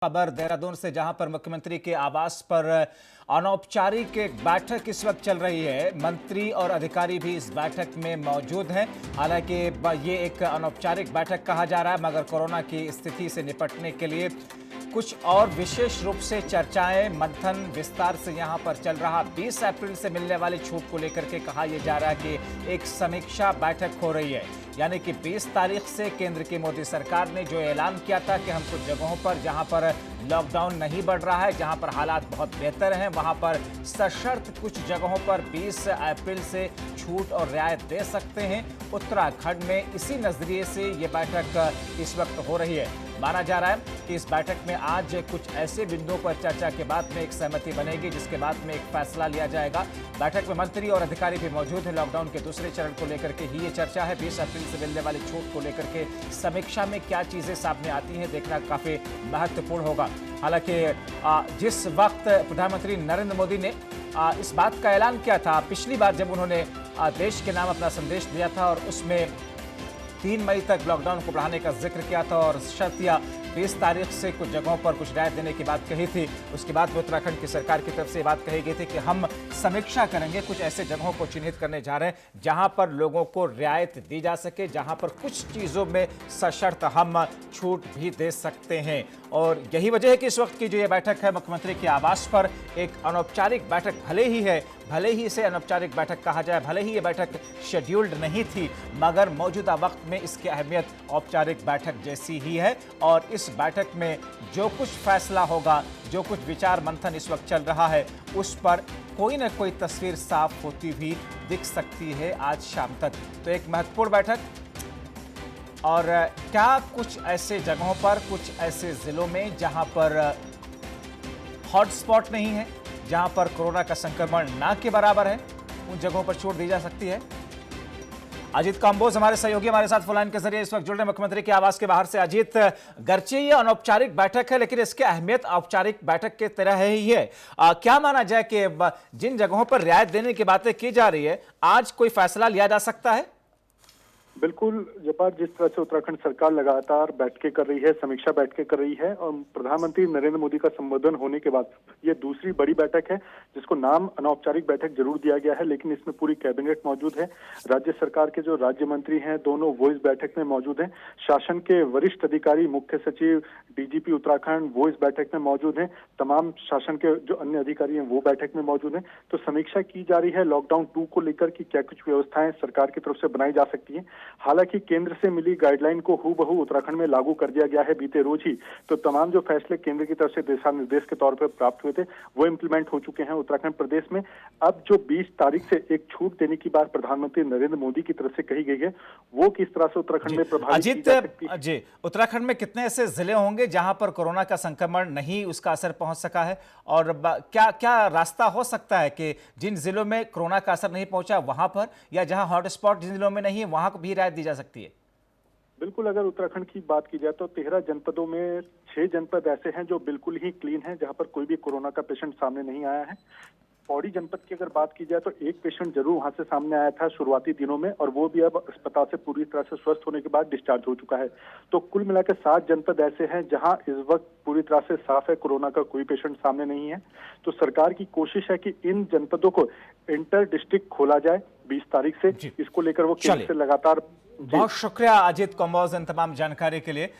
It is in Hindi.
खबर देहरादून से, जहां पर मुख्यमंत्री के आवास पर अनौपचारिक एक बैठक इस वक्त चल रही है। मंत्री और अधिकारी भी इस बैठक में मौजूद हैं। हालांकि ये एक अनौपचारिक बैठक कहा जा रहा है, मगर कोरोना की स्थिति से निपटने के लिए कुछ और विशेष रूप से चर्चाएं, मंथन विस्तार से यहां पर चल रहा। 20 अप्रैल से मिलने वाली छूट को लेकर के कहा यह जा रहा है कि एक समीक्षा बैठक हो रही है। यानी कि 20 तारीख से केंद्र की मोदी सरकार ने जो ऐलान किया था कि हम कुछ जगहों पर, जहां पर लॉकडाउन नहीं बढ़ रहा है, जहां पर हालात बहुत बेहतर हैं, वहां पर सशर्त कुछ जगहों पर 20 अप्रैल से छूट और रियायत दे सकते हैं। उत्तराखंड में इसी नजरिए से ये बैठक इस वक्त हो रही है। माना जा रहा है कि इस बैठक में आज कुछ ऐसे बिंदुओं पर चर्चा के बाद में एक सहमति बनेगी, जिसके बाद में एक फैसला लिया जाएगा। बैठक में मंत्री और अधिकारी भी मौजूद हैं। लॉकडाउन के दूसरे चरण को लेकर के ही ये चर्चा है। 20 अप्रैल से मिलने वाली छूट को लेकर के समीक्षा में क्या चीजें सामने आती हैं, देखना काफी महत्वपूर्ण होगा। हालांकि जिस वक्त प्रधानमंत्री नरेंद्र मोदी ने इस बात का ऐलान किया था पिछली बार, जब उन्होंने देश के नाम अपना संदेश दिया था और उसमें 3 मई तक लॉकडाउन को बढ़ाने का जिक्र किया था और शर्त या 20 तारीख से कुछ जगहों पर कुछ रियायत देने की बात कही थी। उसके बाद उत्तराखंड की सरकार की तरफ से बात कही गई थी कि हम समीक्षा करेंगे, कुछ ऐसे जगहों को चिन्हित करने जा रहे हैं जहां पर लोगों को रियायत दी जा सके, जहां पर कुछ चीजों में सशर्त हम छूट भी दे सकते हैं। और यही वजह है कि इस वक्त की जो ये बैठक है मुख्यमंत्री के आवास पर, एक अनौपचारिक बैठक भले ही है, भले ही इसे अनौपचारिक बैठक कहा जाए, भले ही ये बैठक शेड्यूल्ड नहीं थी, मगर मौजूदा वक्त में इसकी अहमियत औपचारिक बैठक जैसी ही है। और इस बैठक में जो कुछ फैसला होगा, जो कुछ विचार मंथन इस वक्त चल रहा है, उस पर कोई ना कोई तस्वीर साफ होती भी दिख सकती है आज शाम तक। तो एक महत्वपूर्ण बैठक। और क्या कुछ ऐसे जगहों पर, कुछ ऐसे जिलों में जहां पर हॉटस्पॉट नहीं है, जहां पर कोरोना का संक्रमण ना के बराबर है, उन जगहों पर छूट दी जा सकती है। अजीत कांबोज हमारे सहयोगी हमारे साथ फोन लाइन के जरिए इस वक्त जुड़ रहे हैं मुख्यमंत्री के आवास के बाहर से। अजीत, गर्चे ये अनौपचारिक बैठक है, लेकिन इसकी अहमियत औपचारिक बैठक के तरह ही है। क्या माना जाए कि जिन जगहों पर रियायत देने की बातें की जा रही है, आज कोई फैसला लिया जा सकता है? बिल्कुल जब्बार, जिस तरह से उत्तराखंड सरकार लगातार बैठकें कर रही है, समीक्षा बैठकें कर रही है, और प्रधानमंत्री नरेंद्र मोदी का संबोधन होने के बाद ये दूसरी बड़ी बैठक है, जिसको नाम अनौपचारिक बैठक जरूर दिया गया है, लेकिन इसमें पूरी कैबिनेट मौजूद है। राज्य सरकार के जो राज्य मंत्री हैं, दोनों वो इस बैठक में मौजूद हैं। शासन के वरिष्ठ अधिकारी, मुख्य सचिव, डीजीपी उत्तराखंड, वो इस बैठक में मौजूद हैं। तमाम शासन के जो अन्य अधिकारी हैं वो बैठक में मौजूद हैं। तो समीक्षा की जा रही है लॉकडाउन 2 को लेकर कि क्या कुछ व्यवस्थाएं सरकार की तरफ से बनाई जा सकती है। हालांकि केंद्र से मिली गाइडलाइन को हूबहू उत्तराखंड में लागू कर दिया गया है बीते रोज ही। तो तमाम जो फैसले केंद्र की तरफ से दिशा निर्देश के तौर पर प्राप्त हुए थे, वो इम्प्लीमेंट हो चुके हैं उत्तराखंड प्रदेश में। अब जो 20 तारीख से एक छूट देने की बात प्रधानमंत्री नरेंद्र मोदी की तरफ से कही गई है, वो किस तरह से उत्तराखंड में प्रभावित की जा सकती है। जी, उत्तराखंड में कितने ऐसे जिले होंगे जहां पर कोरोना का संक्रमण नहीं, उसका असर पहुंच सका है? और क्या क्या रास्ता हो सकता है कि जिन जिलों में कोरोना का असर नहीं पहुंचा वहां पर, या जहां हॉटस्पॉट जिन जिलों में नहीं है, वहां को भी रियायत दी जा सकती है? बिल्कुल, अगर उत्तराखंड की बात की जाए तो 13 जनपदों में 6 जनपद ऐसे हैं जो बिल्कुल ही क्लीन हैं, जहां पर कोई भी कोरोना का पेशेंट सामने नहीं आया है। पौड़ी जनपद की अगर बात की जाए तो एक पेशेंट जरूर वहां से सामने आया था शुरुआती दिनों में, और वो भी अब अस्पताल से पूरी तरह से स्वस्थ होने के बाद डिस्चार्ज हो चुका है। तो कुल मिलाकर 7 जनपद ऐसे हैं जहां इस वक्त पूरी तरह से साफ है, कोरोना का कोई पेशेंट सामने नहीं है। तो सरकार की कोशिश है कि इन जनपदों को इंटर डिस्ट्रिक्ट खोला जाए 20 तारीख से। इसको लेकर वो केंद्र से लगातार। बहुत शुक्रिया अजीत कांबोज इन तमाम जानकारी के लिए।